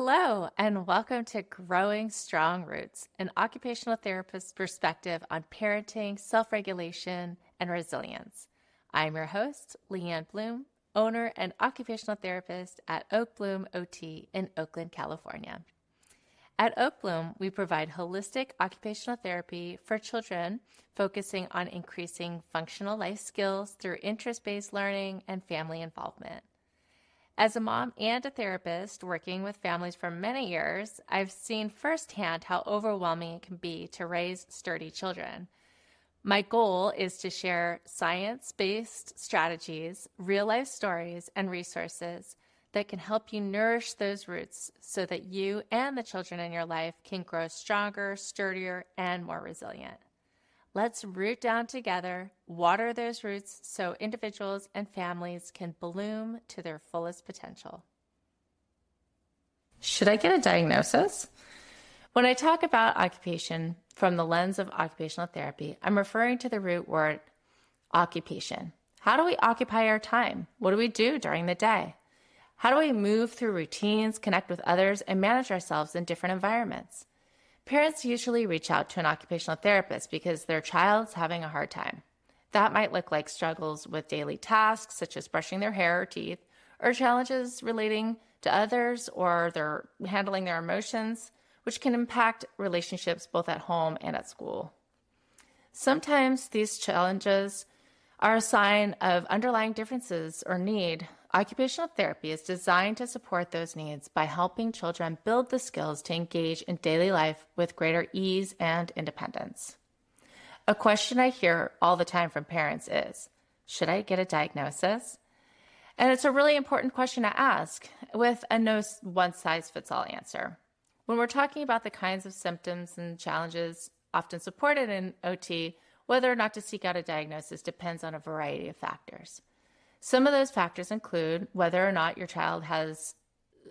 Hello, and welcome to Growing Strong Roots, an occupational therapist's perspective on parenting, self-regulation, and resilience. I'm your host, Leanne Bloom, owner and occupational therapist at Oak Bloom OT in Oakland, California. At Oak Bloom, we provide holistic occupational therapy for children, focusing on increasing functional life skills through interest-based learning and family involvement. As a mom and a therapist working with families for many years, I've seen firsthand how overwhelming it can be to raise sturdy children. My goal is to share science-based strategies, real-life stories, and resources that can help you nourish those roots so that you and the children in your life can grow stronger, sturdier, and more resilient. Let's root down together, water those roots so individuals and families can bloom to their fullest potential. Should I get a diagnosis? When I talk about occupation from the lens of occupational therapy, I'm referring to the root word occupation. How do we occupy our time? What do we do during the day? How do we move through routines, connect with others, and manage ourselves in different environments? Parents usually reach out to an occupational therapist because their child's having a hard time. That might look like struggles with daily tasks, such as brushing their hair or teeth, or challenges relating to others or their handling their emotions, which can impact relationships both at home and at school. Sometimes these challenges are a sign of underlying differences or need. Occupational therapy is designed to support those needs by helping children build the skills to engage in daily life with greater ease and independence. A question I hear all the time from parents is, should I get a diagnosis? And it's a really important question to ask with a no one-size-fits-all answer. When we're talking about the kinds of symptoms and challenges often supported in OT, whether or not to seek out a diagnosis depends on a variety of factors. Some of those factors include whether or not your child has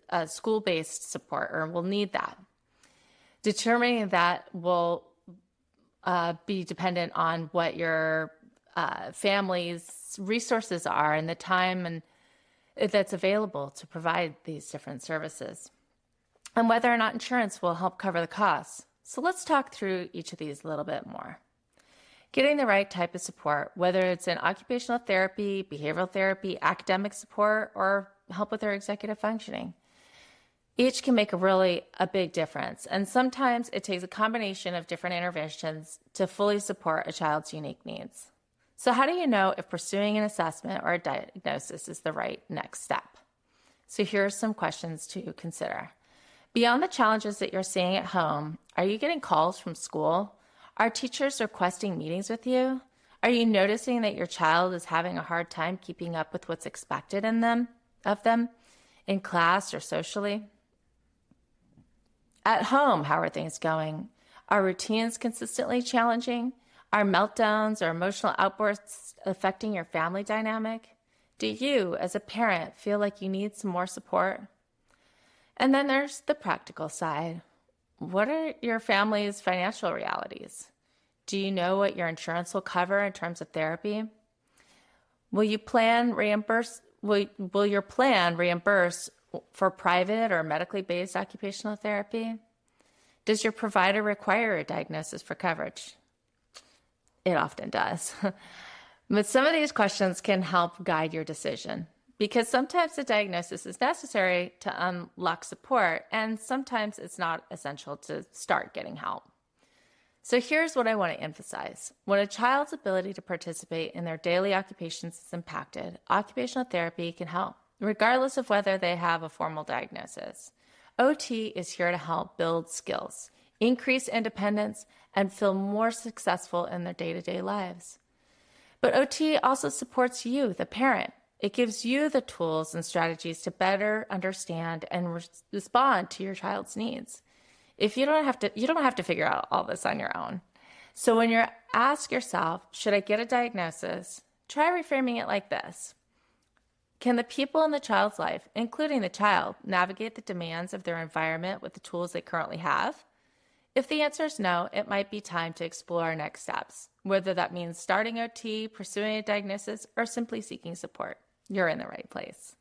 a school-based support or will need that. Determining that will be dependent on what your family's resources are and the time that's available to provide these different services, and whether or not insurance will help cover the costs. So let's talk through each of these a little bit more. Getting the right type of support, whether it's in occupational therapy, behavioral therapy, academic support, or help with their executive functioning. Each can make a big difference, and sometimes it takes a combination of different interventions to fully support a child's unique needs. So how do you know if pursuing an assessment or a diagnosis is the right next step? So here are some questions to consider. Beyond the challenges that you're seeing at home, are you getting calls from school? Are teachers requesting meetings with you? Are you noticing that your child is having a hard time keeping up with what's expected of them in class or socially? At home, how are things going? Are routines consistently challenging? Are meltdowns or emotional outbursts affecting your family dynamic? Do you, as a parent, feel like you need some more support? And then there's the practical side. What are your family's financial realities? Do you know what your insurance will cover in terms of therapy? Will your plan reimburse for private or medically based occupational therapy? Does your provider require a diagnosis for coverage? It often does. But some of these questions can help guide your decision, because sometimes a diagnosis is necessary to unlock support, and sometimes it's not essential to start getting help. So here's what I want to emphasize. When a child's ability to participate in their daily occupations is impacted, occupational therapy can help, regardless of whether they have a formal diagnosis. OT is here to help build skills, increase independence, and feel more successful in their day-to-day lives. But OT also supports you, the parent. It gives you the tools and strategies to better understand and respond to your child's needs. If you don't have to figure out all this on your own. So when you ask yourself, should I get a diagnosis? Try reframing it like this. Can the people in the child's life, including the child, navigate the demands of their environment with the tools they currently have? If the answer is no, it might be time to explore next steps, whether that means starting OT, pursuing a diagnosis, or simply seeking support. You're in the right place.